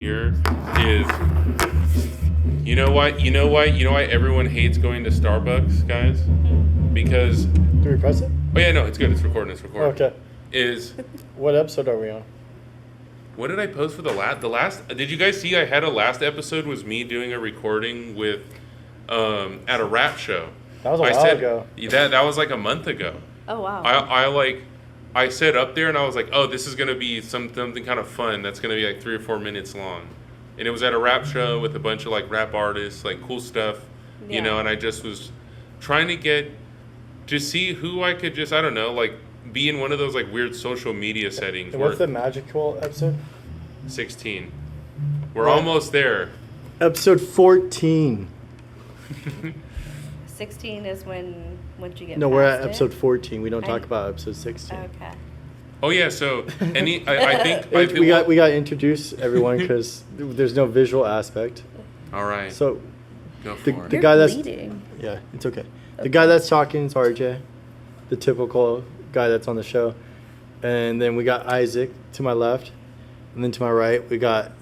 here is you know why everyone hates going to Starbucks, guys? Because Do we press it? oh yeah, no, it's good. It's recording. Okay. Is What episode are we on? what did I post for the last? Did you guys see I had a last episode was me doing a recording with at a rap show. That was a while ago. That was like a month ago. Oh wow. I said up there and I was like, oh, this is gonna be something kind of fun. That's gonna be like 3 or 4 minutes long, and it was at a rap show with a bunch of like rap artists, like cool stuff, you know. And I just was trying to see who I could I don't know, like be in one of those like weird social media settings. And what's the magical episode? 16. We're almost there. Episode 14. 16 is when once you get. No, we're at past episode it? 14. We don't talk about episode 16. Okay. Oh yeah, so I think we got to introduce everyone because there's no visual aspect. All right. So Go for it. the guy that's bleeding. yeah, it's okay. The guy that's talking is RJ, the typical guy that's on the show, and then we got Isaac to my left, and then to my right we got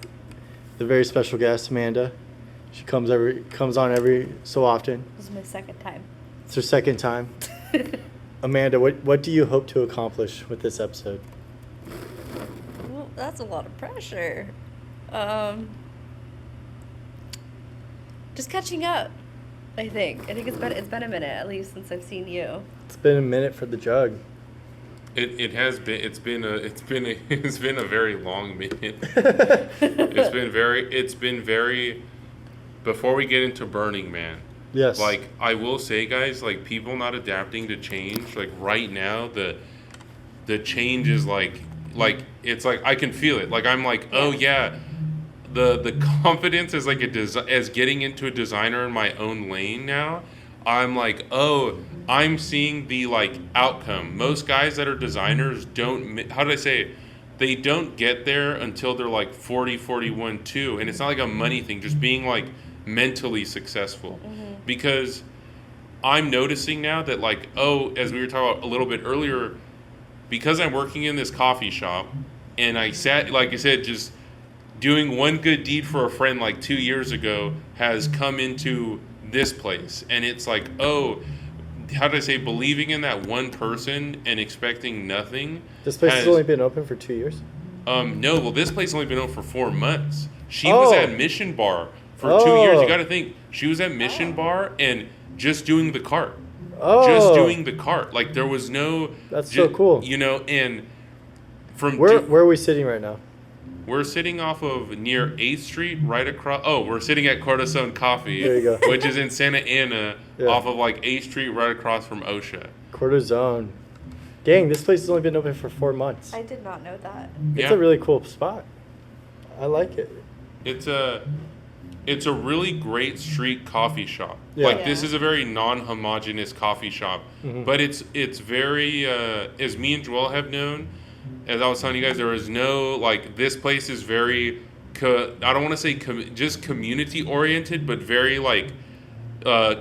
the very special guest Amanda. She comes on every so often. This is my second time. It's her second time. Amanda, what do you hope to accomplish with this episode? Well, that's a lot of pressure. Just catching up. I think it's been a minute at least since I've seen you. It's been a minute for the jug. It has been it's been a very long minute. It's been very before we get into Burning Man. Yes. Like I will say, guys, like people not adapting to change, like right now the change is like it's like I can feel it. Like I'm like, oh yeah, the confidence is like as getting into a designer in my own lane now. I'm like, oh, I'm seeing the like outcome. Most guys that are designers don't, how did I say it? They don't get there until they're like 40, 41 too. And it's not like a money thing, just being like mentally successful. Because I'm noticing now that like, oh, as we were talking about a little bit earlier, because I'm working in this coffee shop and I sat, like I said, just doing one good deed for a friend like 2 years ago has come into this place. And it's like, oh, how did I say, believing in that one person and expecting nothing. This place has only been open for 2 years? No, well, this place has only been open for 4 months. She was at Mission Bar for 2 years. You got to think, she was at Mission Bar and just doing the cart. Just doing the cart. Like there was no. That's so cool. You know, and from where are we sitting right now? We're sitting off of near 8th Street, right across. Oh, we're sitting at Corazon Coffee, there you go. which is in Santa Ana, off of like 8th Street, right across from OSHA. Corazon. Dang, this place has only been open for 4 months. I did not know that. It's a really cool spot. I like it. It's a really great street coffee shop. Yeah. Like this is a very non-homogeneous coffee shop, but it's very as me and Joel have known. As I was telling you guys, there is no, like, this place is very, I don't want to say just community oriented, but very, like,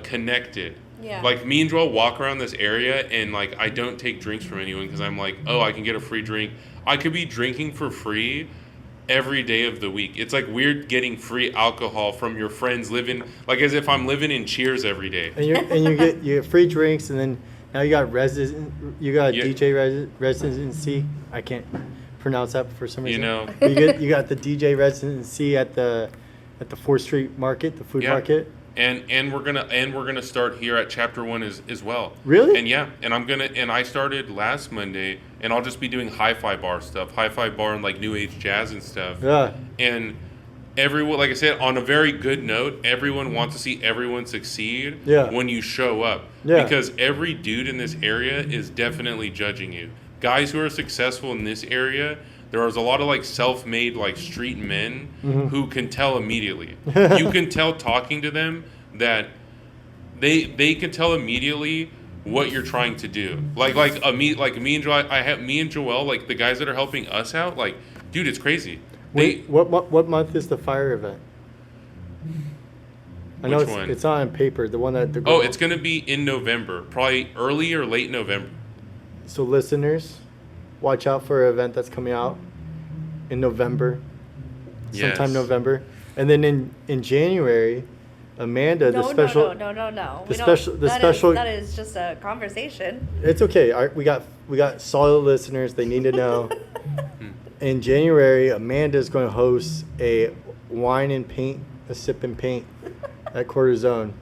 connected. Yeah. Like, me and Joel walk around this area, and, like, I don't take drinks from anyone because I'm like, oh, I can get a free drink. I could be drinking for free every day of the week. It's, like, weird getting free alcohol from your friends living, like, as if I'm living in Cheers every day. And you get free drinks, and then now you got DJ residency. I can't pronounce that for some reason. You know, you got the DJ residency at the 4th Street Market, the food market. And we're gonna start here at Chapter 1 as well. Really? And I started last Monday, and I'll just be doing hi-fi bar stuff, hi-fi bar and like new age jazz and stuff. Yeah. And everyone, like I said, on a very good note, everyone wants to see everyone succeed when you show up. Yeah. Because every dude in this area is definitely judging you. Guys who are successful in this area, there is a lot of like self-made like street men who can tell immediately. You can tell talking to them that they can tell immediately what you're trying to do. Like me and Joel, like the guys that are helping us out, like dude, it's crazy. Wait, what month is the fire event? I know it's not on paper. The one that it's gonna be in November, probably early or late November. So listeners, watch out for an event that's coming out in November. sometime Yes. November. And then in January, Amanda, the special. No. The We special. don't, The that special. Is, that is just a conversation. It's okay. We got solid listeners. They need to know. In January, Amanda is going to host a wine and paint, a sip and paint at Quarter Zone.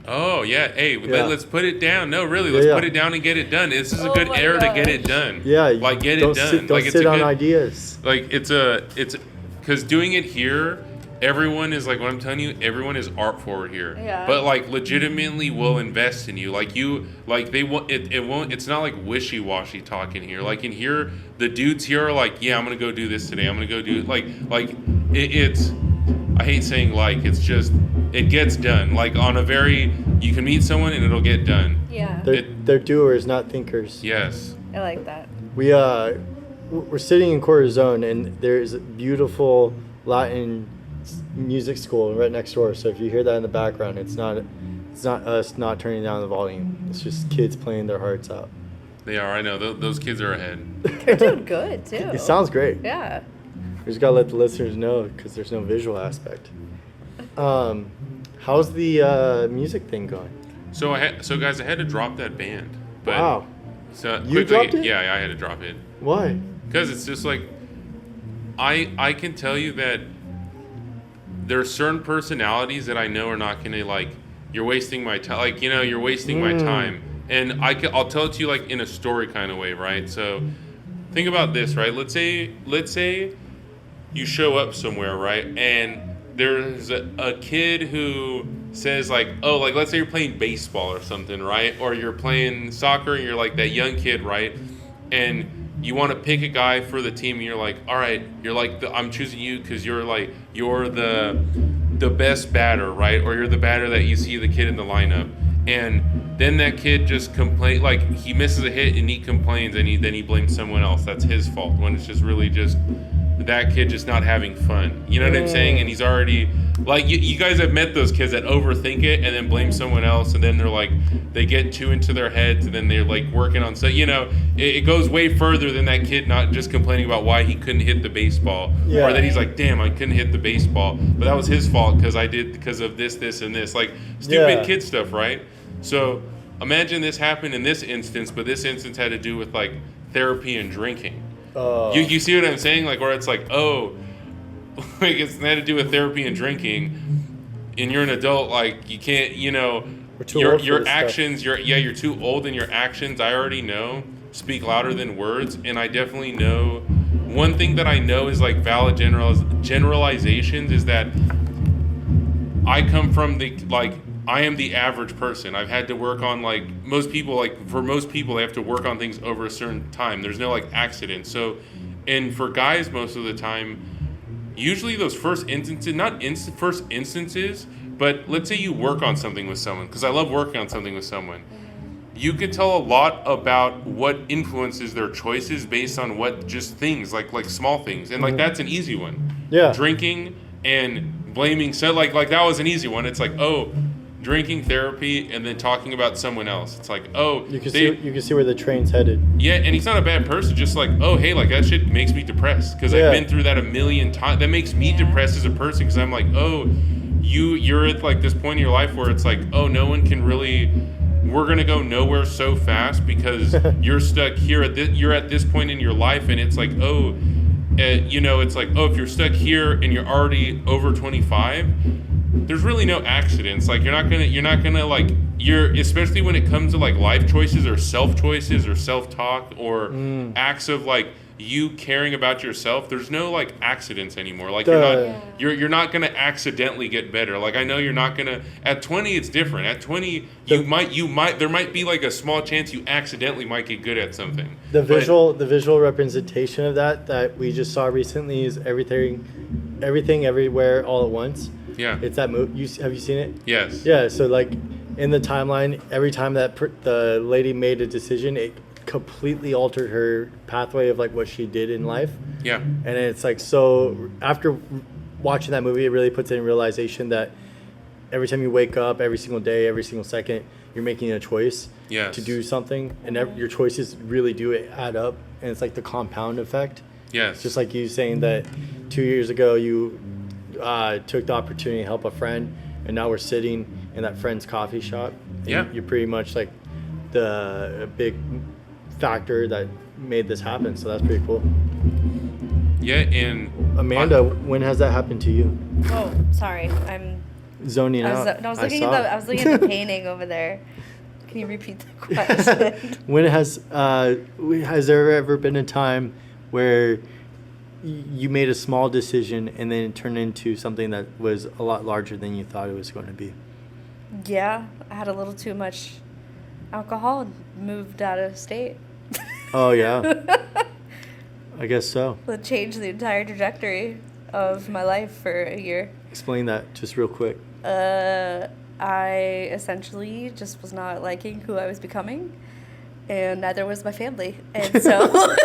Oh yeah, hey, Yeah. let's put it down. No, really, let's Yeah. put it down and get it done. This is a Oh good my era to get gosh. it done. Yeah, like get don't it done. Sit, don't like it's sit a on good, ideas. Like it's because doing it here, everyone is like what I'm telling you. Everyone is art forward here. Yeah. But like legitimately will invest in you. They won't. It won't. It's not like wishy washy talking here. Like in here, the dudes here are like, yeah, I'm gonna go do this today. I'm gonna go do it's. I hate saying it's just it gets done. Like on a very you can meet someone and it'll get done. Yeah. They're doers, not thinkers. Yes. I like that. We're sitting in Quarter Zone, and there's a beautiful Latin music school right next door. So if you hear that in the background, it's not us not turning down the volume. It's just kids playing their hearts out. They are. I know. Those kids are ahead. They're doing good too. It sounds great. Yeah. We just gotta let the listeners know because there's no visual aspect. How's the music thing going? So guys, I had to drop that band. But Wow. So You quickly, dropped it? Yeah, I had to drop it Why? because it's just like I can tell you that there are certain personalities that I know are not gonna you're wasting my time. You're wasting my time, and I'll tell it to you in a story kind of way, right? So think about this, right? Let's say you show up somewhere, right, and there's a kid who says let's say you're playing baseball or something, right, or you're playing soccer and you're like that young kid, right, and you want to pick a guy for the team and you're like, all right, you're like I'm choosing you because you're the best batter, right, or you're the batter that you see the kid in the lineup, and then that kid just he misses a hit and he complains and then he blames someone else. That's his fault when it's just really just that kid just not having fun. You know what I'm saying? And he's already you guys have met those kids that overthink it and then blame someone else, and then they get too into their heads, and then they're working on it goes way further than that kid not just complaining about why he couldn't hit the baseball, or that he's like, damn, I couldn't hit the baseball, but that was his fault because of this and this, stupid kid stuff, right? So imagine this happened in this instance, but this instance had to do with therapy and drinking. You see what I'm saying? Where it's it's had to do with therapy and drinking, and you're an adult, you can't, We're too old for your this actions, you're too old, and your actions, I already know, speak louder than words, and I definitely know, one thing that I know is valid generalizations is that I come from I am the average person. I've had to work on most people, for most people, they have to work on things over a certain time. There's no accident. So, and for guys, most of the time, usually those first instances, but let's say you work on something with someone, because I love working on something with someone. You can tell a lot about what influences their choices based on what just things, like small things. And that's an easy one. Yeah. Drinking and blaming. So that was an easy one. It's drinking, therapy, and then talking about someone else. It's You can see where the train's headed. yeah, and he's not a bad person. Just hey, that shit makes me depressed because I've been through that a million times. That makes me depressed as a person because I'm you're at this point in your life where it's no one can really. We're gonna go nowhere so fast because you're stuck here you're at this point in your life, and it's if you're stuck here and you're already over 25. There's really no accidents. You're especially when it comes to life choices or self choices or self-talk or acts of you caring about yourself. There's no accidents anymore. You're not gonna accidentally get better. I know you're not gonna at 20 it's different. At 20 there might be a small chance you accidentally might get good at something. The visual representation of that we just saw recently is everything everywhere all at once. Yeah. It's that movie. Have you seen it? Yes. Yeah. So in the timeline, every time that the lady made a decision, it completely altered her pathway of what she did in life. Yeah. And it's so after watching that movie, it really puts it in realization that every time you wake up, every single day, every single second, you're making a choice Yes. to do something, and your choices really do add up, and it's the compound effect. Yes. Just like you saying that 2 years ago you took the opportunity to help a friend, and now we're sitting in that friend's coffee shop. And Yeah. You're pretty much like the big factor that made this happen. So that's pretty cool. Yeah, and Amanda, when has that happened to you? Oh, sorry. I'm. Zoning I was, out. no, I was I looking saw at it. the. I was looking at the painting over there. Can you repeat the question? When has there ever been a time where you made a small decision and then it turned into something that was a lot larger than you thought it was going to be? Yeah, I had a little too much alcohol and moved out of state. Oh yeah, I guess so. That changed the entire trajectory of my life for a year. Explain that just real quick. I essentially just was not liking who I was becoming, and neither was my family. And so,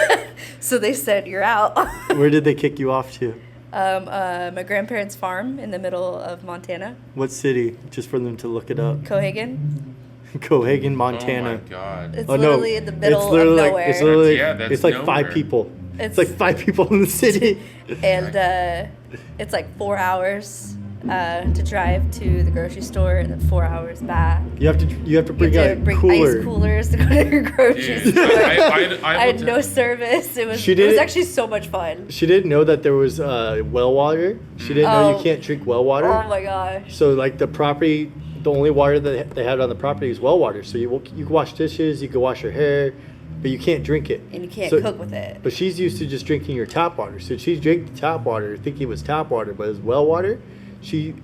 so they said, "You're out." Where did they kick you off to? My grandparents' farm in the middle of Montana, What city? Just for them to look it up. Cohagen. Cohagen, oh Montana. my god. It's Oh, no. literally in the middle It's literally of like, nowhere. it's literally That's it's like nowhere. 5 people. It's It's- like 5 people in the city. And it's like 4 hours to drive to the grocery store, and then 4 hours back. You have to You bring have out to a bring cooler. ice coolers to go to your grocery Dude, store. I I had will no tell- service. It was She it was didn't- actually so much fun. She didn't know that there was well water. She didn't know Oh. you can't drink well water. Oh my gosh. So like the property, the only water that they had on the property is well water. So you can wash dishes, you can wash your hair, but you can't drink it. And you can't So- cook with it. But she's used to just drinking your tap water. So she drank the tap water thinking it was tap water, but it was well water. She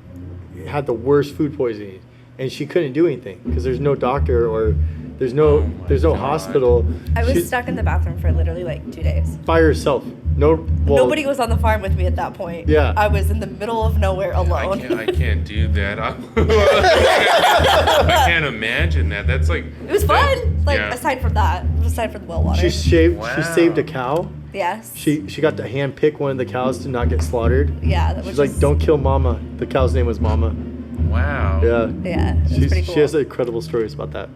had the worst food poisoning, and she couldn't do anything because there's no doctor or there's no Oh my there's no God. hospital. I was She- stuck in the bathroom for literally like 2 days. by herself. No, well, Nobody was on the farm with me at that point. Yeah. I was in the middle of nowhere alone. I can't do that. I can't imagine that. That's like. It was fun. Like yeah. aside from that, aside from the well water. She shaved. Wow. She saved a cow. Yes. She got to hand pick one of the cows to not get slaughtered. Yeah. That was She's like, "Don't kill Mama." The cow's name was Mama. Wow. Yeah. Yeah. It was pretty cool. She has incredible stories about that.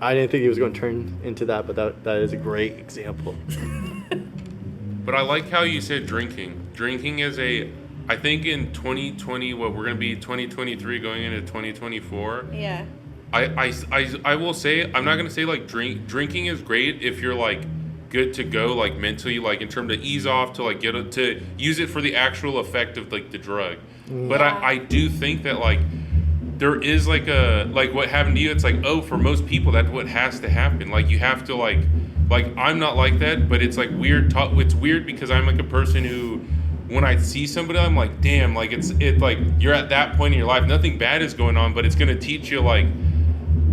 I didn't think he was going to turn into that, but that is a great example. But I like how you said drinking. Drinking is I think in 2020, what we're going to be 2023 going into 2024. Yeah. I will say, I'm not going to say like drinking is great if you're like good to go, like mentally, like in terms of ease off to like to use it for the actual effect of like the drug. But Yeah. I do think that like there is like what happened to you. It's like, oh, for most people, that's what has to happen. Like you have to like I'm not like that, but it's like weird. It's weird because I'm like a person who, when I see somebody, I'm like, damn, like it's like you're at that point in your life. Nothing bad is going on, but it's gonna teach you like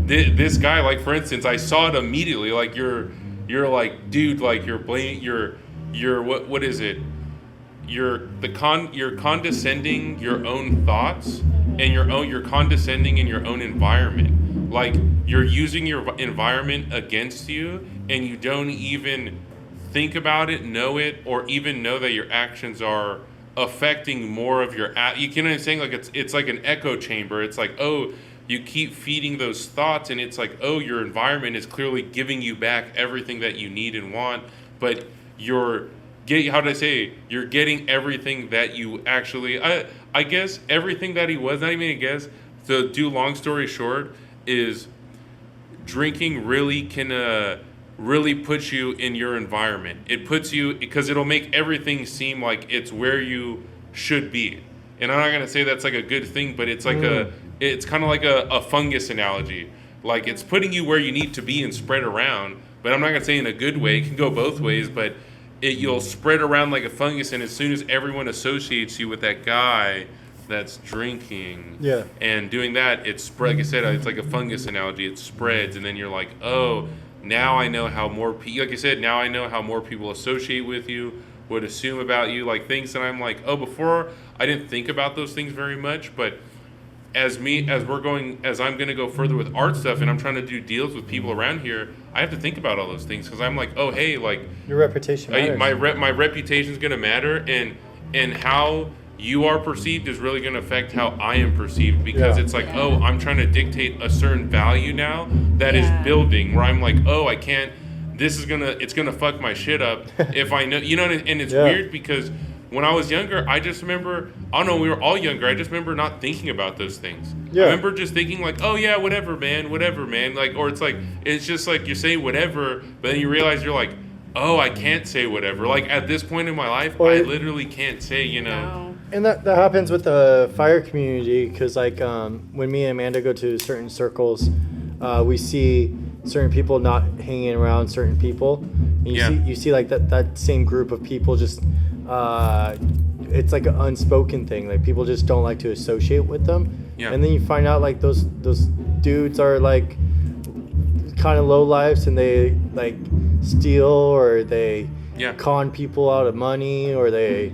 this guy. Like for instance, I saw it immediately. Like you're like, dude, like you're blaming you're what is it? You're condescending your own thoughts and you're condescending in your own environment. Like you're using your environment against you, and you don't even think about it, know it, or even know that your actions are affecting more of your you can understand, like it's like an echo chamber. It's like, oh, you keep feeding those thoughts, and it's like, oh, your environment is clearly giving you back everything that you need and want, but you're getting everything that you actually I guess everything that he was, not even a guess. To do long story short, is drinking really can really put you in your environment. It puts you, because it'll make everything seem like it's where you should be. And I'm not gonna say that's like a good thing, but it's like it's kind of like a fungus analogy. Like it's putting you where you need to be and spread around. But I'm not gonna say in a good way. It can go both ways, but you'll spread around like a fungus, and as soon as everyone associates you with that guy that's drinking Yeah. and doing that, it's spread. Like I said, it's like a fungus analogy. It spreads, and then you're like, oh, now I know how more people, like I said, now I know how more people associate with you, would assume about you, like things that I'm like, oh, before I didn't think about those things very much, but as I'm gonna go further with art stuff, and I'm trying to do deals with people around here, I have to think about all those things, because I'm like, oh, hey, like Your reputation matters. my reputation's gonna matter, and how you are perceived is really gonna affect how I am perceived, because Yeah. it's like, oh, I'm trying to dictate a certain value now that is Yeah. building, where I'm like, oh, I can't. It's gonna fuck my shit up if I know, and it's Yeah. weird because when I was younger, I just remember, I don't know, we were all younger. I just remember not thinking about those things. Yeah. I remember just thinking like, oh yeah, whatever, man. Like, or it's just like you're saying whatever, but then you realize you're like, oh, I can't say whatever. Like at this point in my life, I literally can't say, you know. No. And that happens with the fire community, because like when me and Amanda go to certain circles, we see certain people not hanging around certain people. And you see like that same group of people just it's like an unspoken thing. Like people just don't like to associate with them. Yeah. And then you find out like those dudes are like kind of low lives, and they like steal, or they con people out of money, or they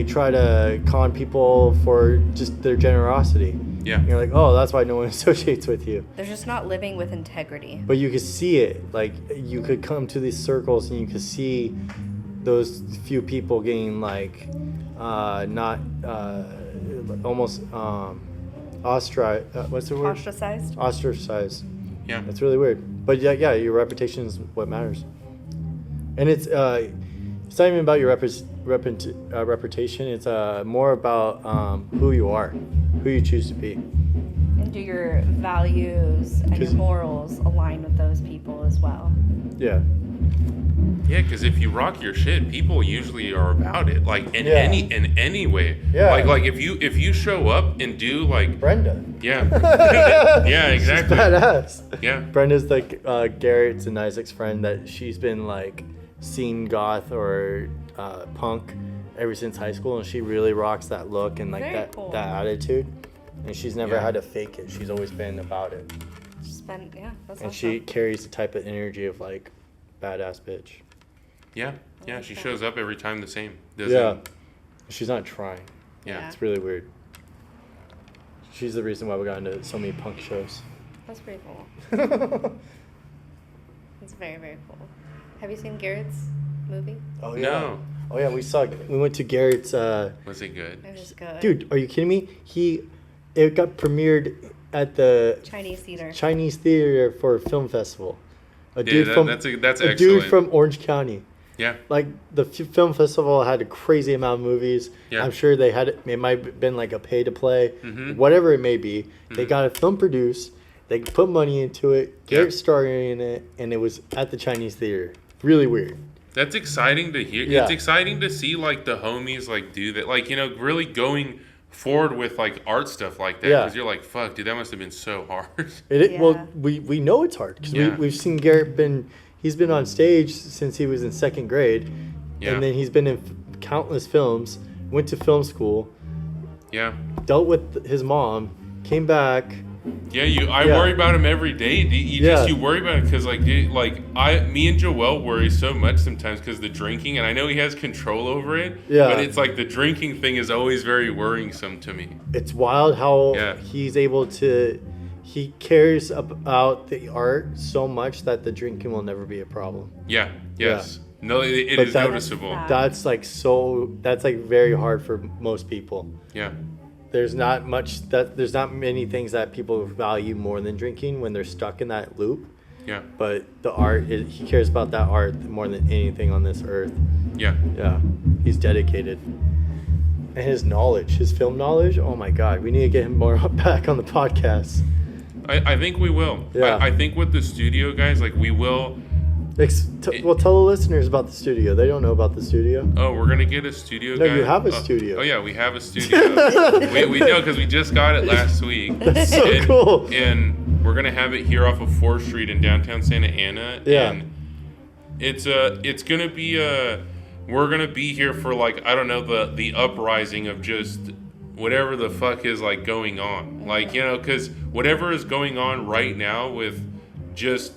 try to con people for just their generosity. Yeah. And you're like, oh, that's why no one associates with you. They're just not living with integrity. But you could see it. Like you could come to these circles and you could see those few people getting like not almost ostracized. What's the word? Ostracized. Ostracized. Yeah. That's really weird. But yeah, your reputation is what matters. And it's not even about your reputation. It's more about who you are, who you choose to be. And do your values and your morals align with those people as well? Yeah. Yeah, because if you rock your shit, people usually are about it. Like in any way. Yeah. Like if you show up and do like Brenda. Yeah. Yeah, exactly. She's badass. Yeah. Brenda's like Garrett's and Isaac's friend that she's been like seen goth or punk ever since high school, and she really rocks that look and like Very cool. that attitude. And she's never had to fake it. She's always been about it. That's And awesome. she carries the type of energy of like badass bitch. Yeah. Yeah. She shows up every time the same. Yeah. She's not trying. Yeah. It's really weird. She's the reason why we got into so many punk shows. That's pretty cool. It's very, very cool. Have you seen Garrett's movie? Oh yeah. No. Oh yeah, we went to Garrett's Was it good? It was good. dude, are you kidding me? It got premiered at the Chinese theater for a film festival. That's excellent. Dude from Orange County. Yeah. Like the film festival had a crazy amount of movies. Yeah. I'm sure they had it might have been like a pay to play, whatever it may be. They got a film produced. They put money into it. Garrett starred in it, and it was at the Chinese theater. Really weird. That's exciting to hear. Yeah. It's exciting to see like the homies like do that, like, you know, really going forward with like art stuff like that, because you're like, fuck, dude, that must have been so hard. Well, we know it's hard because we've seen Garrett he's been on stage since he was in second grade, and then he's been in countless films. Went to film school. Yeah. Dealt with his mom. Came back. Yeah, I worry about him every day. You worry about it because, like, dude, me and Joel worry so much sometimes because the drinking, and I know he has control over it. Yeah. But it's like the drinking thing is always very worrisome to me. It's wild how he's able to. He cares about the art so much that the drinking will never be a problem. Yeah. Yes. Yeah. No, it is noticeable. That's like very hard for most people. Yeah. There's not many things that people value more than drinking when they're stuck in that loop. Yeah. But the art, he cares about that art more than anything on this earth. Yeah. Yeah. He's dedicated. And his film knowledge, oh my God, we need to get him more back on the podcast. I think we will. Yeah. I think with the studio guys, like we will. Well, tell the listeners about the studio. They don't know about the studio. Oh, we're gonna get a studio. No, you have a studio. Oh yeah, we have a studio. we know because we just got it last week. That's so cool. And we're gonna have it here off of 4th Street in downtown Santa Ana. Yeah. And it's gonna be we're gonna be here for like, I don't know, the uprising of just whatever the fuck is like going on. Like, you know, because whatever is going on right now with just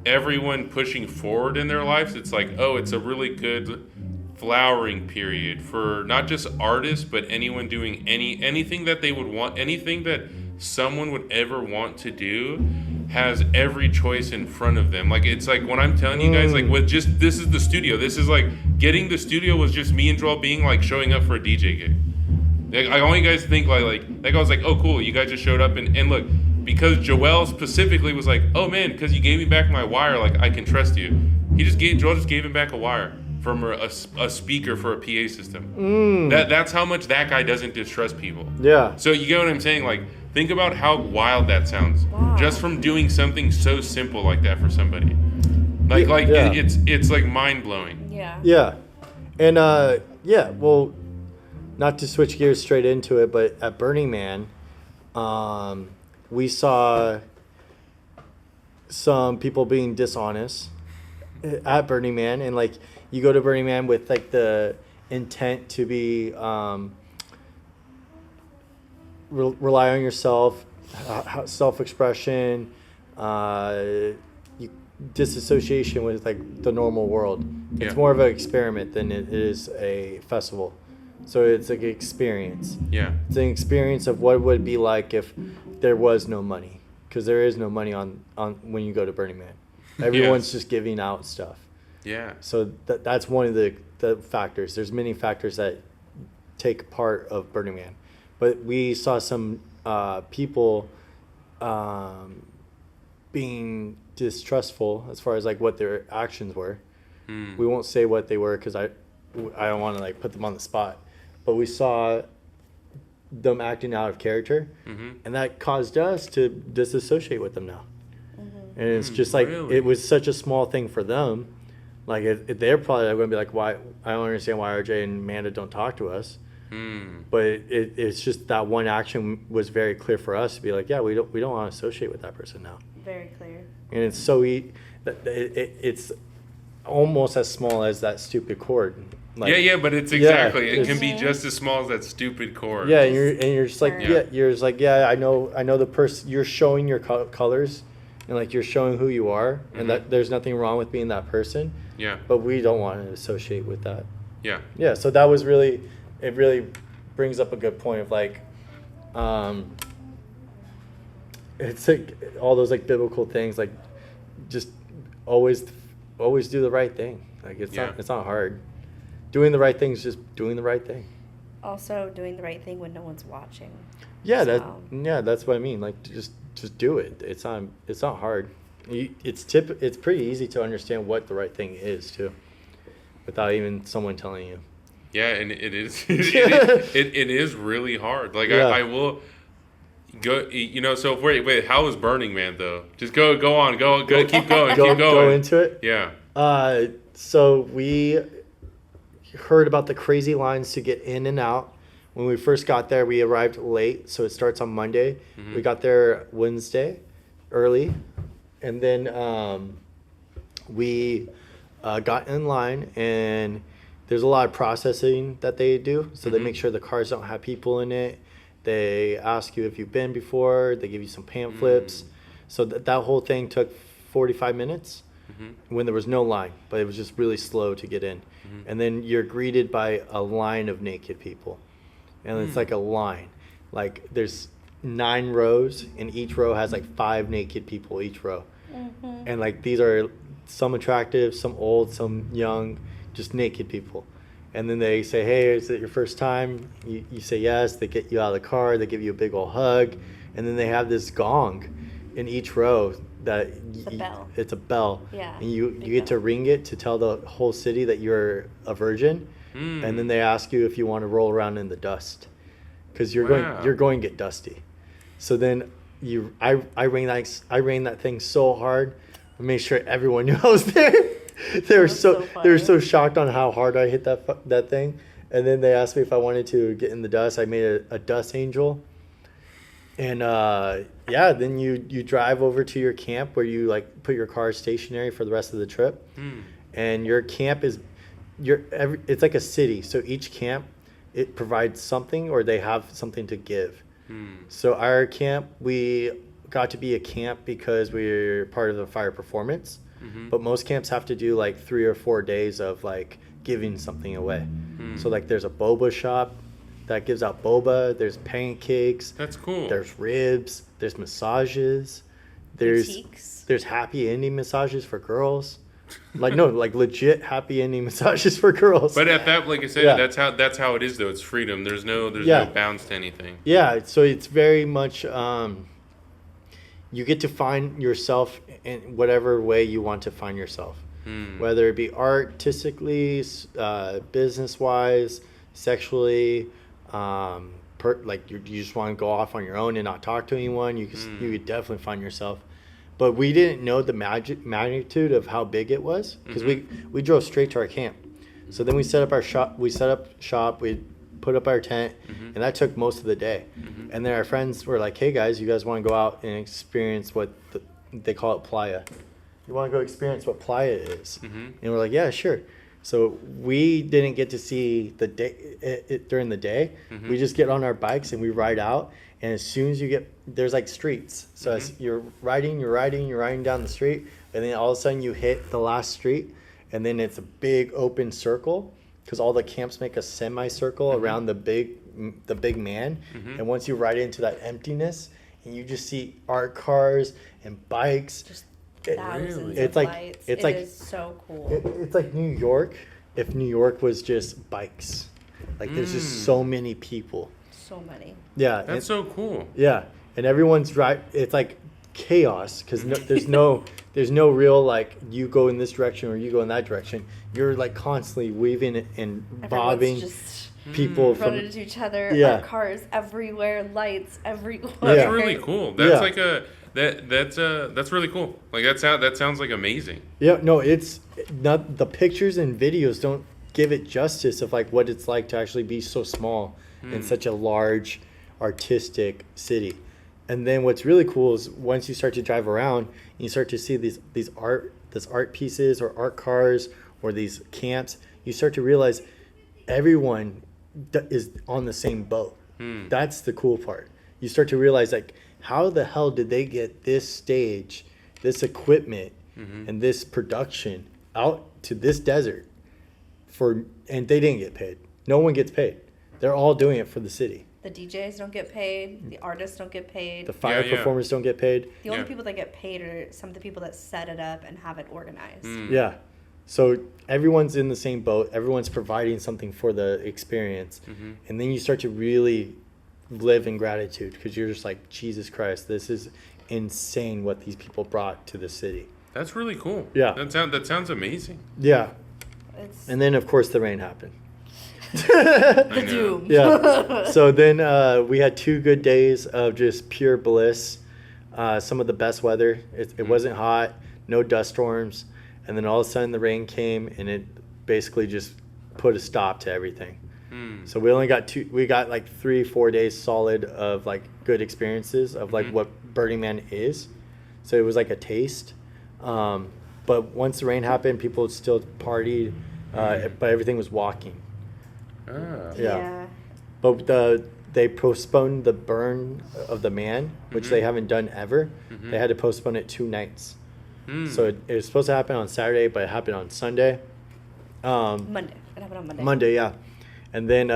everyone pushing forward in their lives, it's like, oh, it's a really good flowering period for not just artists, but anyone doing anything that they would want, anything that someone would ever want to do has every choice in front of them. Like, it's like when I'm telling you guys, like, with just, this is the studio. This is like, getting the studio was just me and Joel being like showing up for a DJ gig. Like, I want you guys to think like I was like, oh cool, you guys just showed up and look, because Joel specifically was like, oh man, because you gave me back my wire, like I can trust you. Joel just gave him back a wire from a speaker for a PA system. That's how much that guy doesn't distrust people. Yeah. So you get what I'm saying? Like, think about how wild that sounds. Wow. Just from doing something so simple like that for somebody. Like Yeah. it's like mind blowing. Yeah. Yeah. And yeah, well, not to switch gears straight into it, but at Burning Man, we saw some people being dishonest at Burning Man, and like you go to Burning Man with like the intent to be rely on yourself, self-expression, disassociation with like the normal world. It's Yeah. more of an experiment than it is a festival. So it's like an experience. Yeah. It's an experience of what it would be like if there was no money, because there is no money on when you go to Burning Man. Everyone's just giving out stuff. Yeah. So that's one of the factors. There's many factors that take part of Burning Man, but we saw some people being distrustful as far as like what their actions were. We won't say what they were because I don't want to like put them on the spot, but we saw them acting out of character, and that caused us to disassociate with them now. And it's just like really? it was such a small thing for them. Like they're probably going to be like, why? I don't understand why RJ and Amanda don't talk to us. But it's just that one action was very clear for us to be like, yeah, we don't want to associate with that person now. Very clear. And it's so it's almost as small as that stupid cord. Like, yeah, but it's exactly. Yeah, it can be just as small as that stupid cord. Yeah, and you're just like, Yeah. you're just like, yeah, I know the person. You're showing your colors, and like you're showing who you are, and that there's nothing wrong with being that person. Yeah. But we don't want to associate with that. Yeah. Yeah, so that was really brings up a good point of like, it's like all those like biblical things, like just always do the right thing. Like it's not hard. Doing the right thing is just doing the right thing. Also, doing the right thing when no one's watching. Yeah, So- that's what I mean. Like just do it. It's not hard. It's pretty easy to understand what the right thing is too, without even someone telling you. Yeah, and it is it is really hard. Like Yeah. I will go. So wait, how was Burning Man though? Just go on, keep going, keep going. Go into it. Yeah. So we heard about the crazy lines to get in and out. When we first got there, we arrived late, so it starts on Monday. We got there Wednesday early, and then we got in line, and there's a lot of processing that they do. So they make sure the cars don't have people in it. They ask you if you've been before. They give you some pamphlets. So that whole thing took 45 minutes when there was no line, but it was just really slow to get in. And then you're greeted by a line of naked people. And it's like a line. Like there's 9 rows, and each row has like 5 naked people each row. And like these are some attractive, some old, some young, just naked people. And then they say, hey, is it your first time? You say yes. They get you out of the car. They give you a big old hug. And then they have this gong in each row that It's a bell. it's a bell. Yeah, And you big get to bell. ring it to tell the whole city that you're a virgin. And then they ask you if you want to roll around in the dust, because you're going to get dusty. So then I rang that thing so hard, I made sure everyone knew I was there. They were so shocked on how hard I hit that thing. And then they asked me if I wanted to get in the dust. I made a dust angel. And then you drive over to your camp where you like put your car stationary for the rest of the trip. And your camp is it's like a city. So each camp, it provides something, or they have something to give. So our camp, we got to be a camp because we're part of the fire performance. But most camps have to do like 3 or 4 days of like giving something away. So like there's a boba shop that gives out boba. There's pancakes. That's cool. There's ribs. There's massages. There's Boutiques. there's happy ending massages for girls. Like no, like legit happy ending massages for girls. But at that, like I said, Yeah. that's how it is though. It's freedom. There's no Yeah. bounds to anything. Yeah, so it's very much you get to find yourself in whatever way you want to find yourself. whether it be artistically, business wise, sexually. Like you just want to go off on your own and not talk to anyone. You could definitely find yourself. But we didn't know the magnitude of how big it was because we drove straight to our camp. So then we set up shop. We put up our tent, and that took most of the day. And then our friends were like, "Hey guys, you guys want to go out and experience what they call it playa? You want to go experience what playa is?" And we're like, "Yeah, sure." So we didn't get to see the day during the day. We just get on our bikes and we ride out. And as soon as there's like streets. So as you're riding down the street, and then all of a sudden you hit the last street, and then it's a big open circle because all the camps make a semicircle around the big man. And once you ride into that emptiness, and you just see art cars and bikes. Just thousands It's of like lights. it's It like is so cool. It's like New York if New York was just bikes. Like there's just so many people. So many. Yeah, That's so cool. yeah, and everyone's right. It's like chaos because there's no real like you go in this direction or you go in that direction. You're like constantly weaving and bobbing. Everyone's just People from running into each other. Yeah. Cars everywhere, lights everywhere. That's really cool. That's Yeah. like that's really cool. Like that sounds like amazing. Yeah, no, it's not the pictures and videos don't give it justice of like what it's like to actually be so small in such a large artistic city. And then what's really cool is once you start to drive around, you start to see these art pieces or art cars or these camps, you start to realize everyone is on the same boat. That's the cool part. You start to realize like how the hell did they get this stage, this equipment, and this production out to this desert and they didn't get paid. No one gets paid. They're all doing it for the city. The DJs don't get paid. The artists don't get paid. The fire performers don't get paid. The only people that get paid are some of the people that set it up and have it organized. Yeah. So everyone's in the same boat. Everyone's providing something for the experience. And then you start to really live in gratitude because you're just like, Jesus Christ, this is insane what these people brought to the city. That's really cool. Yeah. That sounds amazing. Yeah. It's And then, of course, the rain happened. the doom. Yeah. So then we had 2 good days of just pure bliss. Some of the best weather. It wasn't hot, no dust storms. And then all of a sudden the rain came and it basically just put a stop to everything. So we only got like 3-4 days solid of like good experiences of like what Burning Man is. So it was like a taste. But once the rain happened, people still partied, but everything was walking. Yeah. But they postponed the burn of the man, which they haven't done ever. They had to postpone it 2 nights. So it was supposed to happen on Saturday, but it happened on Sunday. Monday. It happened on Monday. Monday, yeah. And then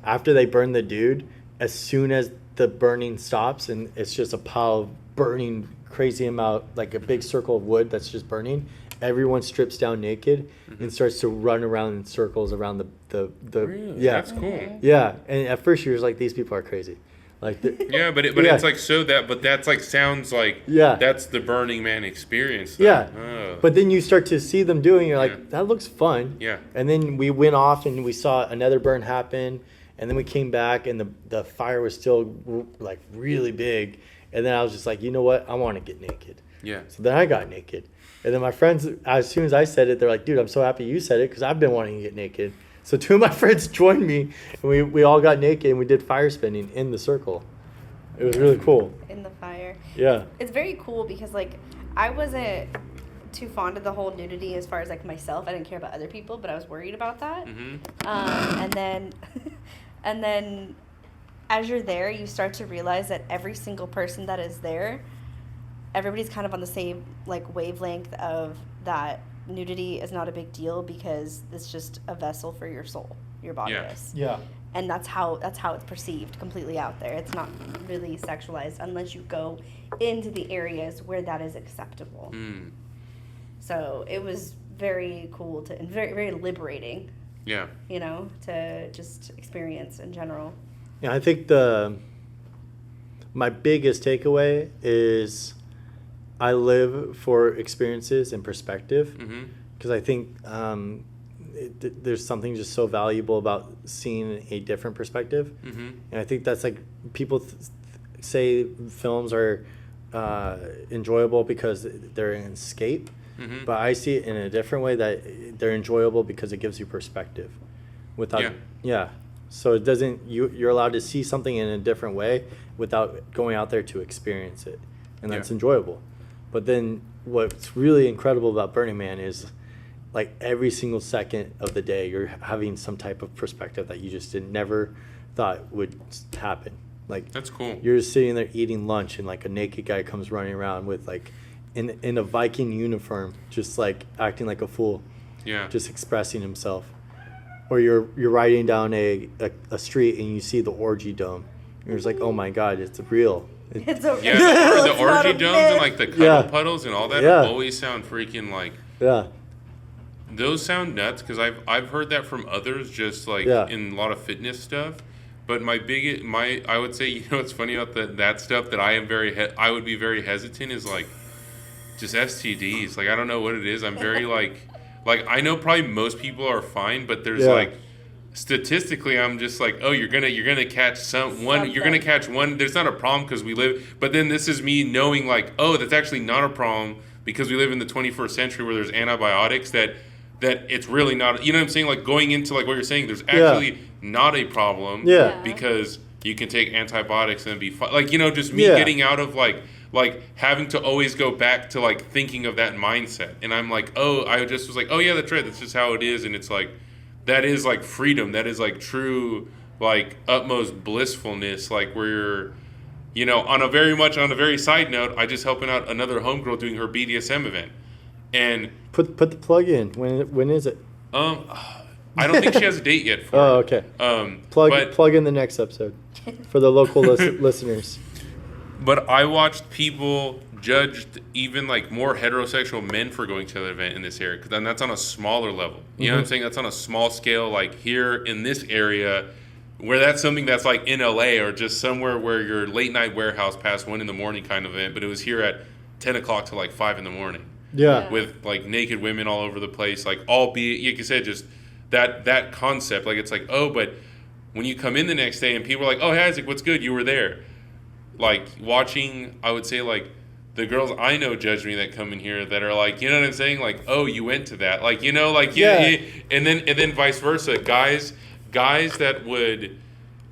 after they burn the dude, as soon as the burning stops and it's just a pile of burning crazy amount, like a big circle of wood that's just burning, everyone strips down naked and starts to run around in circles around the Really? yeah. That's cool. Yeah, and at first you're just like, these people are crazy. Like Yeah, but Yeah. it's like that's like sounds like Yeah. that's the Burning Man experience. Though. Yeah. Oh. But then you start to see them doing, you're like, Yeah. that looks fun. Yeah. And then we went off and we saw another burn happen. And then we came back and the fire was still like really big. And then I was just like, you know what? I want to get naked. Yeah. So then I got naked. And then my friends, as soon as I said it, they're like, dude, I'm so happy you said it because I've been wanting to get naked. So 2 of my friends joined me and we all got naked and we did fire spinning in the circle. It was really cool. In the fire. Yeah. It's very cool because like I wasn't too fond of the whole nudity as far as like myself. I didn't care about other people, but I was worried about that. And then and then as you're there, you start to realize that every single person that is there, everybody's kind of on the same like wavelength of that nudity is not a big deal because it's just a vessel for your soul, your body is. Yeah. And that's how it's perceived completely out there. It's not really sexualized unless you go into the areas where that is acceptable. So it was very cool and very, very liberating. Yeah. You know, to just experience in general. Yeah, I think my biggest takeaway is I live for experiences and perspective, because I think there's something just so valuable about seeing a different perspective. And I think that's like people say films are enjoyable because they're an escape, but I see it in a different way, that they're enjoyable because it gives you perspective. Without so it doesn't, you're allowed to see something in a different way without going out there to experience it, and that's enjoyable. But then what's really incredible about Burning Man is, like, every single second of the day you're having some type of perspective that you just never thought would happen. Like, that's cool. You're sitting there eating lunch, and like a naked guy comes running around with like in a Viking uniform, just like acting like a fool, just expressing himself. Or you're riding down a street and you see the orgy dome. You're just like, oh my God, it's real. It's a the orgy domes and like the cuddle puddles and all that always sound freaking like. Yeah. Those sound nuts, because I've heard that from others, just like in a lot of fitness stuff. But I would say, what's funny about that stuff that I would be very hesitant is like just STDs. Like, I don't know what it is. I'm very like I know probably most people are fine, but there's like, statistically, I'm just like, oh, you're gonna catch one. You're gonna catch one. There's not a problem because we live. But then this is me knowing like, oh, that's actually not a problem because we live in the 21st century where there's antibiotics that it's really not. You know what I'm saying? Like, going into like what you're saying, there's actually not a problem. Because you can take antibiotics and be fine. Like, just me getting out of like having to always go back to like thinking of that mindset. And I'm like, oh, I just was like, oh yeah, that's right. That's just how it is. And it's like, that is like freedom. That is like true, like utmost blissfulness. Like, where you're, on a very side note, I just helping out another homegirl doing her BDSM event. And put the plug in. When is it? I don't think she has a date yet for it. Okay. Plug in the next episode for the local listeners. But I watched people judged even like more heterosexual men for going to the event in this area, and that's on a smaller level. You know what I'm saying? That's on a small scale, like here in this area, where that's something that's like in LA or just somewhere where your late night warehouse past 1 a.m. kind of event. But it was here at 10 o'clock to like 5 a.m. Yeah. With like naked women all over the place, like albeit, like you said, just that concept. Like, it's like, oh, but when you come in the next day and people are like, oh, hey, Isaac, what's good? You were there. Like, watching, I would say, like, the girls I know judge me that come in here that are like, you know what I'm saying? Like, oh, you went to that. Like, like, and then vice versa. Guys that would,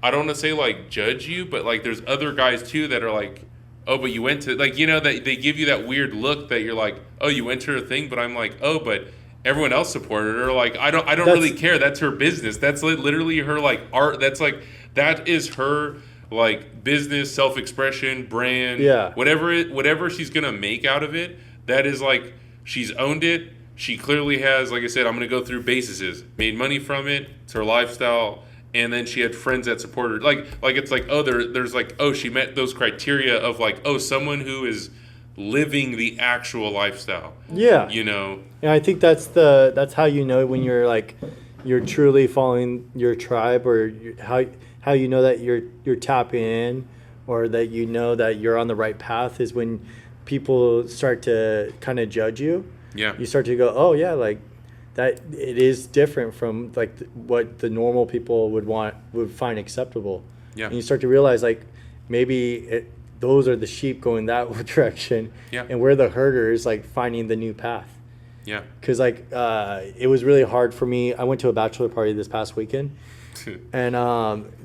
I don't want to say like judge you, but like there's other guys too that are like, oh, but you went to, like, that they give you that weird look that you're like, oh, you went to her thing, but I'm like, oh, but everyone else supported her. Like, I don't really care. That's her business. That's literally her like art. That's like, that is her like business, self-expression, brand, whatever she's gonna make out of it. That is like, she's owned it. She clearly has, like I said, I'm gonna go through bases, made money from it. It's her lifestyle. And then she had friends that support her. Like it's like, oh, there's like, oh, she met those criteria of like, oh, someone who is living the actual lifestyle. Yeah. And I think that's how when you're truly following your tribe, or how you know that you're tapping in, or that that you're on the right path, is when people start to kind of judge you. Yeah. You start to go, oh yeah, like that it is different from like what the normal people would find acceptable. Yeah. And you start to realize like maybe those are the sheep going that direction. Yeah. And we're the herders like finding the new path. Yeah. Because like it was really hard for me. I went to a bachelor party this past weekend. And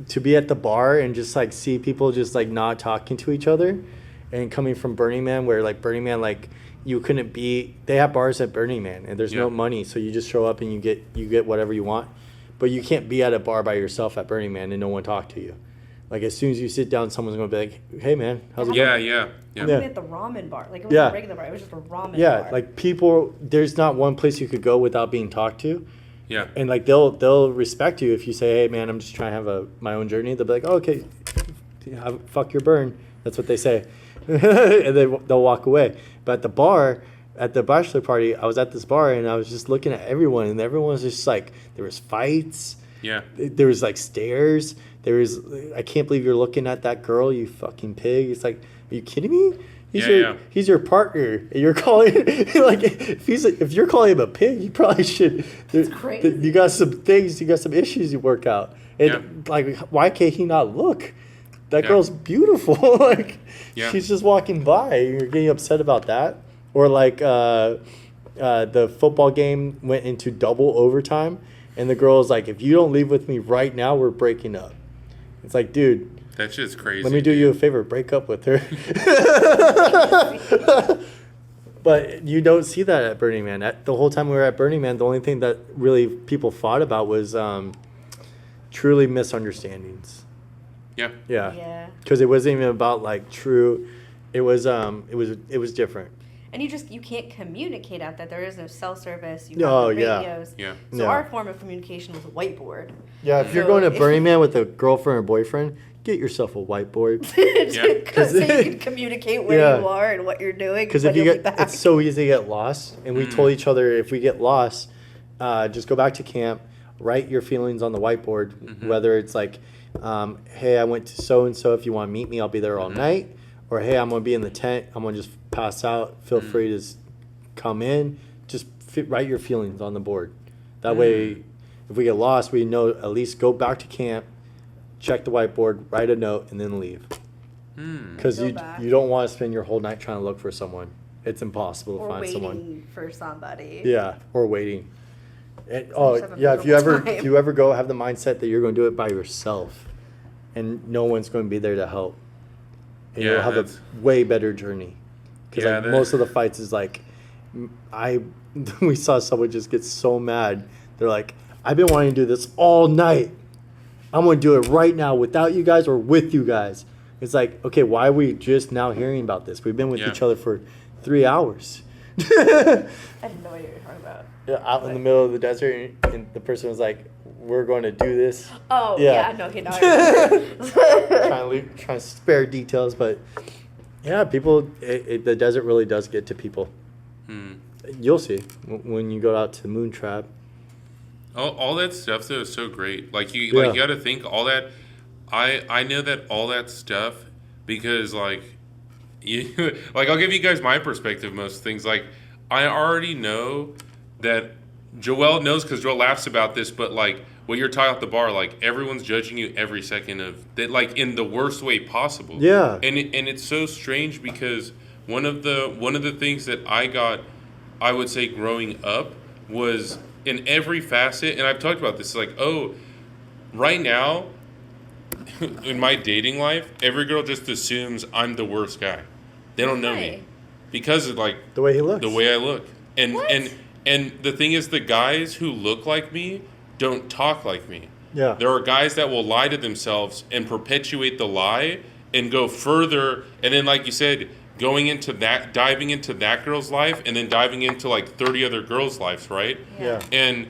to be at the bar and just like see people just like not talking to each other, and coming from Burning Man, where like Burning Man, like you couldn't be, they have bars at Burning Man and there's no money, so you just show up and you get whatever you want, but you can't be at a bar by yourself at Burning Man and no one talk to you. Like as soon as you sit down, someone's gonna be like, "Hey man, how's it going?" Yeah. Even at the ramen bar, like it wasn't a regular bar, it was just a ramen bar. Yeah, like people, there's not one place you could go without being talked to. Yeah. And like they'll respect you if you say, "Hey man, I'm just trying to have my own journey." They'll be like, oh, "Okay, fuck your burn." That's what they say. And they'll walk away. But at the bar, at the bachelor party, I was at this bar and I was just looking at everyone, and everyone was just like, there was fights. Yeah. There was like stares. There was, I can't believe you're looking at that girl, you fucking pig. It's like, are you kidding me? He's your partner. And you're calling like if you're calling him a pig, you probably should. That's crazy. You got some issues you work out. And like, why can't he not look? That girl's beautiful. Like, she's just walking by. You're getting upset about that, or like the football game went into double overtime, and the girl's like, "If you don't leave with me right now, we're breaking up." It's like, dude. That's just crazy. Let me do you a favor. Break up with her. But you don't see that at Burning Man. The whole time we were at Burning Man, the only thing that really people fought about was truly misunderstandings. Yeah. Yeah. Because it wasn't even about like true. It was different. And you can't communicate at that. There is no cell service. You have the radios. Yeah. So our form of communication was a whiteboard. Yeah, if you're going to Burning Man with a girlfriend or boyfriend, get yourself a whiteboard. So you can communicate where you are and what you're doing. Because if it's so easy to get lost. And we told each other, if we get lost, just go back to camp, write your feelings on the whiteboard, whether it's like, hey, I went to so-and-so. If you want to meet me, I'll be there all night. Or, hey, I'm going to be in the tent. I'm going to just pass out. Feel free to come in. Just write your feelings on the board. That way, if we get lost, we know at least go back to camp, check the whiteboard, write a note, and then leave. Because you don't want to spend your whole night trying to look for someone. It's impossible to find someone. Or waiting for somebody. Yeah, or waiting. And, if you ever go have the mindset that you're going to do it by yourself, and no one's going to be there to help. And you'll have a way better journey. Because most of the fights is like, we saw someone just get so mad. They're like, I've been wanting to do this all night. I'm going to do it right now without you guys or with you guys. It's like, okay, why are we just now hearing about this? We've been with each other for 3 hours. I didn't know what you were talking about. Yeah, out in the middle of the desert, and the person was like, we're going to do this. Oh, no, okay, no, I trying to spare details, but yeah, people, the desert really does get to people. You'll see when you go out to Moontrap. All that stuff though is so great. Like you got to think all that. I know that all that stuff because like I'll give you guys my perspective. Most things like I already know that Joel knows because Joel laughs about this, but like what you're talking at the bar, like everyone's judging you every second of that, like in the worst way possible. Yeah. And it's so strange because one of the things that I would say growing up was in every facet, and I've talked about this, like, right now in my dating life, every girl just assumes I'm the worst guy. They don't know me because of like the way he looks, the way I look, and the thing is, the guys who look like me don't talk like me. Yeah. There are guys that will lie to themselves and perpetuate the lie and go further, and then like you said, diving into that girl's life, and then diving into like 30 other girls' lives, right? Yeah. And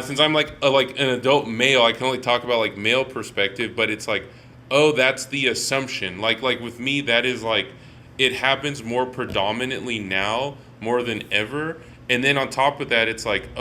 since I'm like an adult male, I can only talk about like male perspective, but it's like, that's the assumption. Like with me, that is like, it happens more predominantly now, more than ever. And then on top of that, it's like,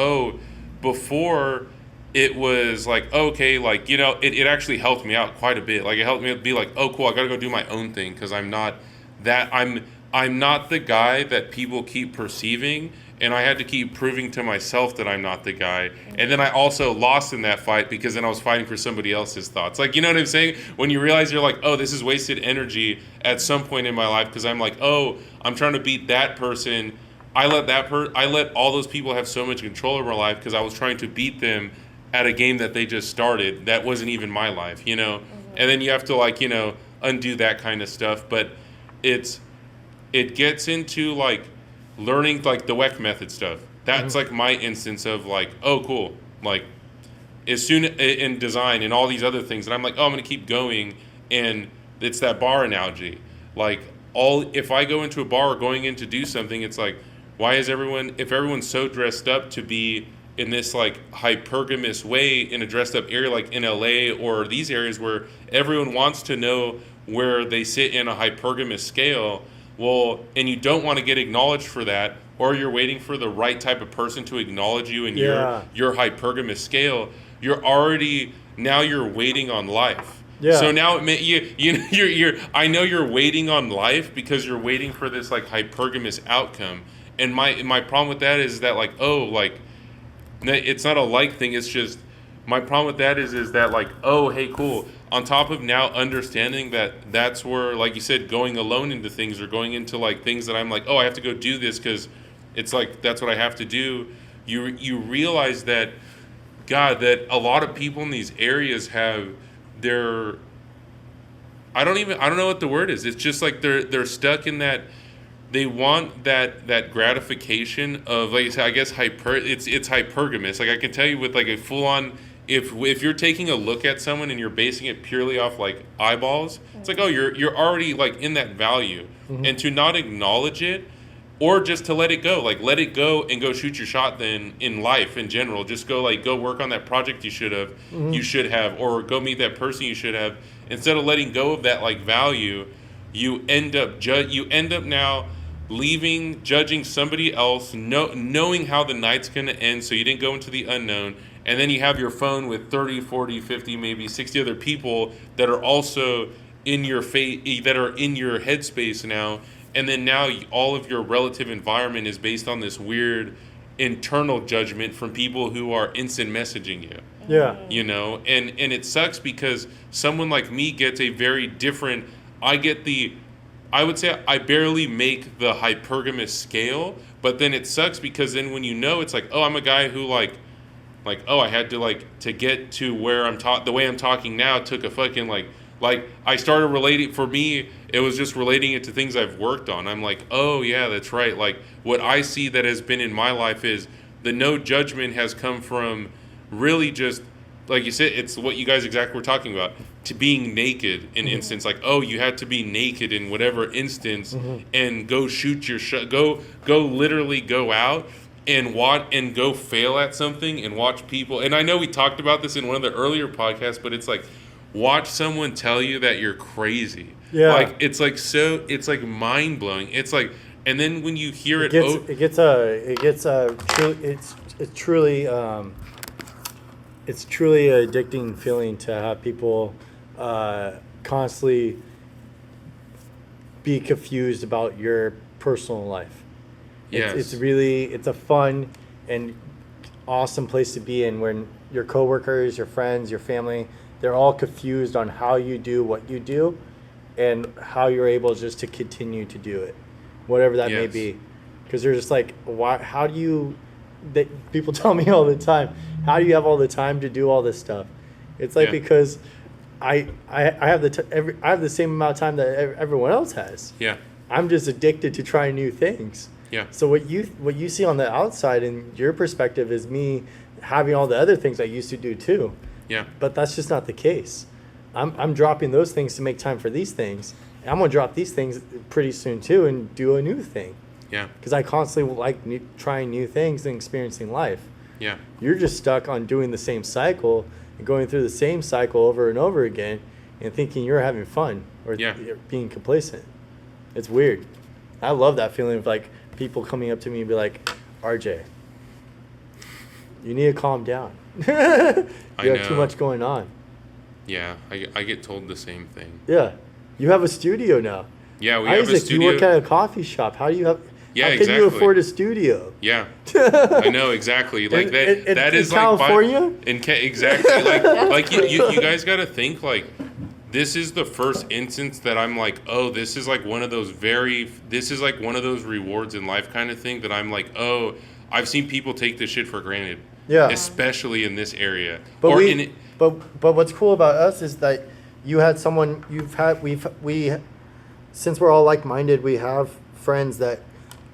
before it was like, okay, like, you know, it actually helped me out quite a bit. Like it helped me be like, cool, I got to go do my own thing because I'm not the guy that people keep perceiving, and I had to keep proving to myself that I'm not the guy. And then I also lost in that fight because then I was fighting for somebody else's thoughts. Like, you know what I'm saying? When you realize you're like, this is wasted energy at some point in my life because I'm like, I'm trying to beat that person. I let all those people have so much control over my life because I was trying to beat them at a game that they just started. That wasn't even my life, you know? Mm-hmm. And then you have to like, you know, undo that kind of stuff. But it gets into like learning like the WEC method stuff. That's like my instance of like, cool. Like as soon in design and all these other things, and I'm like, I'm going to keep going. And it's that bar analogy. Like if I go into a bar or going in to do something, it's like, why is if everyone's so dressed up to be in this like hypergamous way in a dressed up area like in LA or these areas where everyone wants to know where they sit in a hypergamous scale, well, and you don't want to get acknowledged for that, or you're waiting for the right type of person to acknowledge you in your hypergamous scale, you're waiting on life. Yeah. So now you're I know you're waiting on life because you're waiting for this like hypergamous outcome. And my problem with that is that like, oh, like it's not a like thing, it's just my problem with that is that like, oh, hey, cool. On top of now understanding that that's where, like you said, going alone into things or going into like things that I'm like, oh, I have to go do this because it's like that's what I have to do. You realize that, God, that a lot of people in these areas have their, I don't know what the word is. It's just like they're stuck in that. They want that gratification of, like I said, I guess it's hypergamous. Like I can tell you with like a full on, if you're taking a look at someone and you're basing it purely off like eyeballs, it's like, oh, you're already like in that value, and to not acknowledge it, or just to let it go, like let it go and go shoot your shot. Then in life in general, just go work on that project you should have, or go meet that person you should have. Instead of letting go of that like value, you end up now judging somebody else, knowing how the night's going to end, so you didn't go into the unknown, and then you have your phone with 30, 40, 50, maybe 60 other people that are also in your that are in your headspace now, and then now all of your relative environment is based on this weird internal judgment from people who are instant messaging you. Yeah. You know, and it sucks because someone like me gets a very different, I would say I barely make the hypergamous scale, but then it sucks because then when you know, it's like, oh, I'm a guy who like, oh, I had to get to where the way I'm talking now took a fucking like I started relating, for me, it was just relating it to things I've worked on. I'm like, oh yeah, that's right. Like what I see that has been in my life is the no judgment has come from really just, like you said, it's what you guys exactly were talking about, to being naked in instance, like, oh, you had to be naked in whatever instance and go shoot your shot, go literally go out and watch and go fail at something and watch people. And I know we talked about this in one of the earlier podcasts, but it's like, watch someone tell you that you're crazy. Yeah. Like, it's like mind blowing. It's like, and then when you hear it's truly an addicting feeling to have people constantly be confused about your personal life. Yes. It's a fun and awesome place to be in when your coworkers, your friends, your family, they're all confused on how you do what you do and how you're able just to continue to do it, whatever that may be. Because they're just like, how do you, people tell me all the time, how do you have all the time to do all this stuff? It's like, because I have I have the same amount of time that everyone else has. Yeah. I'm just addicted to trying new things. Yeah. So what you see on the outside in your perspective is me having all the other things I used to do too. Yeah. But that's just not the case. I'm dropping those things to make time for these things. And I'm gonna drop these things pretty soon too and do a new thing. Yeah. Because I constantly like trying new things and experiencing life. Yeah. You're just stuck on doing the same cycle and going through the same cycle over and over again and thinking you're having fun or you're being complacent. It's weird. I love that feeling of like people coming up to me and be like, RJ, you need to calm down. You have too much going on. Yeah, I get told the same thing. Yeah. You have a studio now. Yeah, we Isaac, have a studio. You work at a coffee shop. How do you have... Yeah, how can exactly. you afford a studio? Yeah, I know exactly. Like that is in California? Like exactly. Like you guys got to think like this is the first instance that I'm like, oh, this is like one of those rewards in life kind of thing that I'm like, oh, I've seen people take this shit for granted. Yeah. Especially in this area. But but what's cool about us is that you had someone since we're all like-minded, we have friends that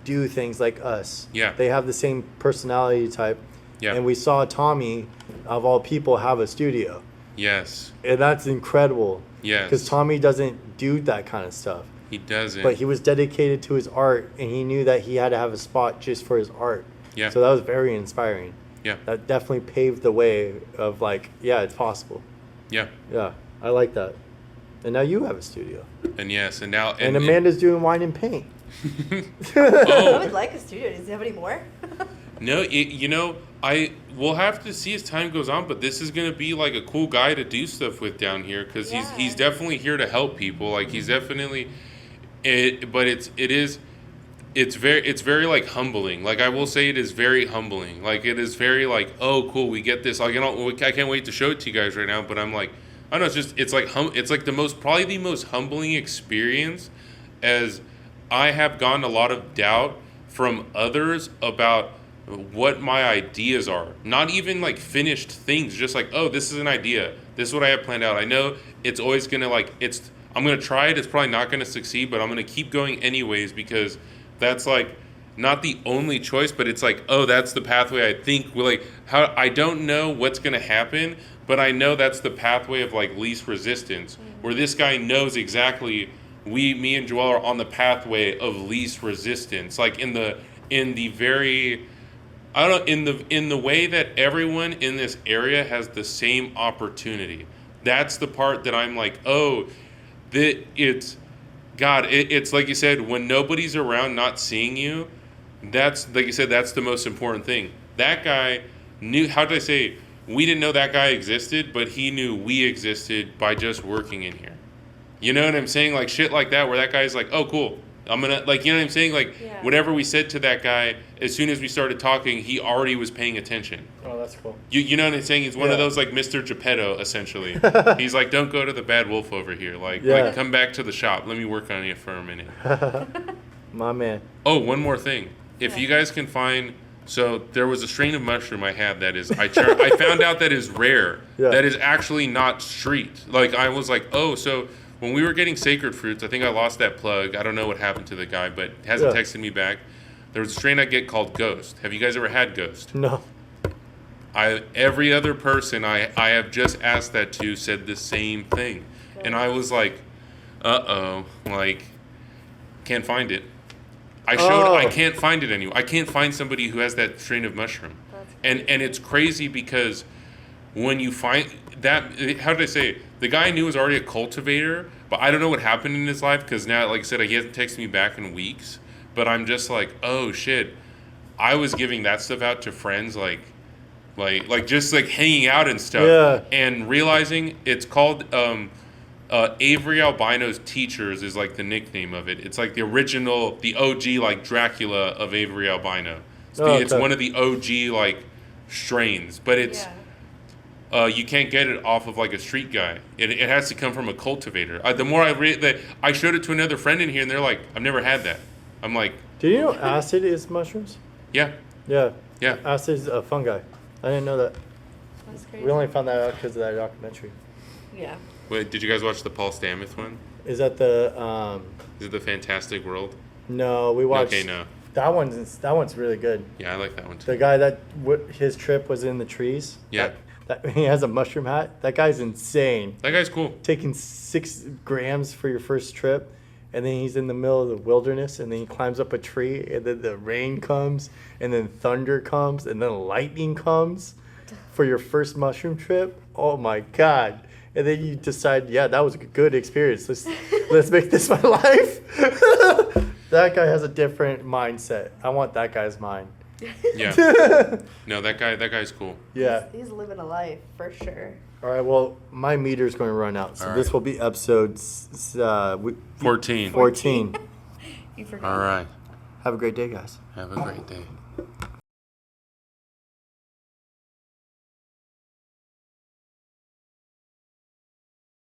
do things like us. Yeah. They have the same personality type. Yeah. And we saw Tommy, of all people, have a studio. Yes. And that's incredible. Yes. Because Tommy doesn't do that kind of stuff. He doesn't. But he was dedicated to his art, and he knew that he had to have a spot just for his art. Yeah. So that was very inspiring. Yeah. That definitely paved the way of like, yeah, it's possible. Yeah. Yeah. I like that. And now you have a studio. And yes, and now... And Amanda's doing wine and paint. I would like a studio. Does he have any more? No, you know, we'll have to see as time goes on, but this is gonna be like a cool guy to do stuff with down here because he's definitely here to help people. Like he's definitely it, but it's very like humbling. Like I will say it is very humbling. Like it is very like, oh cool, we get this. Like I can't wait to show it to you guys right now. But I'm like, I don't know. It's like probably the most humbling experience, as I have gotten a lot of doubt from others about what my ideas are. Not even like finished things, just like, oh, this is an idea. This is what I have planned out. I know it's always gonna I'm gonna try it. It's probably not gonna succeed, but I'm gonna keep going anyways because that's like not the only choice, but it's like, oh, that's the pathway I think how I don't know what's gonna happen, but I know that's the pathway of like least resistance, where this guy knows exactly me and Joel are on the pathway of least resistance. Like in the very, I don't know, in the way that everyone in this area has the same opportunity. That's the part that I'm like, oh, it's like you said, when nobody's around not seeing you, that's, like you said, that's the most important thing. That guy knew, how did I say, we didn't know that guy existed, but he knew we existed by just working in here. You know what I'm saying? Like shit like that, where that guy's like, oh, cool. I'm gonna, like, you know what I'm saying? Like, whatever we said to that guy, as soon as we started talking, he already was paying attention. Oh, that's cool. You know what I'm saying? He's one of those, like, Mr. Geppetto, essentially. He's like, don't go to the bad wolf over here. Like, come back to the shop. Let me work on you for a minute. My man. Oh, one more thing. If you guys can find... So, there was a strain of mushroom I had that is... I found out that is rare. Yeah. That is actually not street. Like, I was like, oh, so... When we were getting Sacred Fruits, I think I lost that plug. I don't know what happened to the guy, but he hasn't texted me back. There was a strain I get called Ghost. Have you guys ever had Ghost? No. Every other person I have just asked that to said the same thing. And I was like, uh-oh, like, can't find it. I can't find it anywhere. I can't find somebody who has that strain of mushroom. And it's crazy because when you find that, how did I say it? The guy I knew was already a cultivator, but I don't know what happened in his life because now, like I said, he hasn't texted me back in weeks. But I'm just like, oh shit, I was giving that stuff out to friends, like just like hanging out and stuff, and realizing it's called Avery Albino's Teachers is like the nickname of it. It's like the original, the OG like Dracula of Avery Albino. It's one of the OG like strains, but it's. You can't get it off of like a street guy. It has to come from a cultivator. The more I read that, I showed it to another friend in here, and they're like, "I've never had that." I'm like, "Do you know acid is mushrooms?" Yeah. Yeah. Yeah. Acid is a fungi. I didn't know that. That's crazy. We only found that out because of that documentary. Yeah. Wait, did you guys watch the Paul Stamets one? Is that the? Is it the Fantastic World? No, we watched. Okay, no. That one's really good. Yeah, I like that one too. The guy that his trip was in the trees. Yeah. That he has a mushroom hat. That guy's insane. That guy's cool. Taking 6 grams for your first trip, and then he's in the middle of the wilderness, and then he climbs up a tree, and then the rain comes, and then thunder comes, and then lightning comes for your first mushroom trip. Oh my God. And then you decide, yeah, that was a good experience. Let's make this my life. That guy has a different mindset. I want that guy's mind. Yeah. No, that guy's cool. Yeah. He's living a life for sure. All right. Well, my meter's going to run out, so this will be episode 14. 14. You forgot. All right. Have a great day, guys. Have a great day.